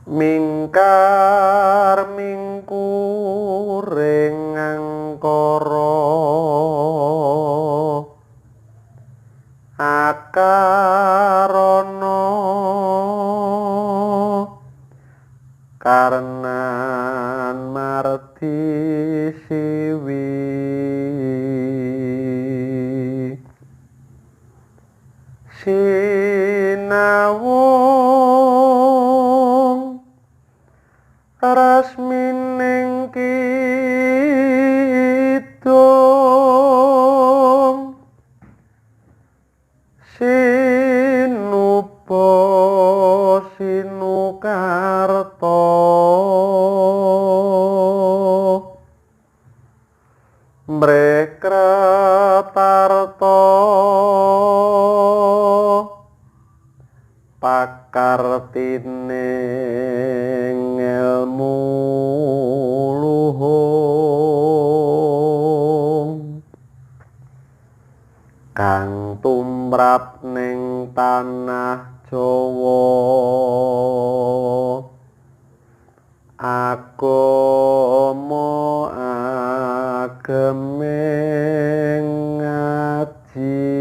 mingkar mingkuring angkara akarana karnan marti siwi sinawung rasmining kidung sinupa sinukarta mrekratarta pakartining ilmu luhung kang tumrap ning tanah Jawa agama ageming ngaji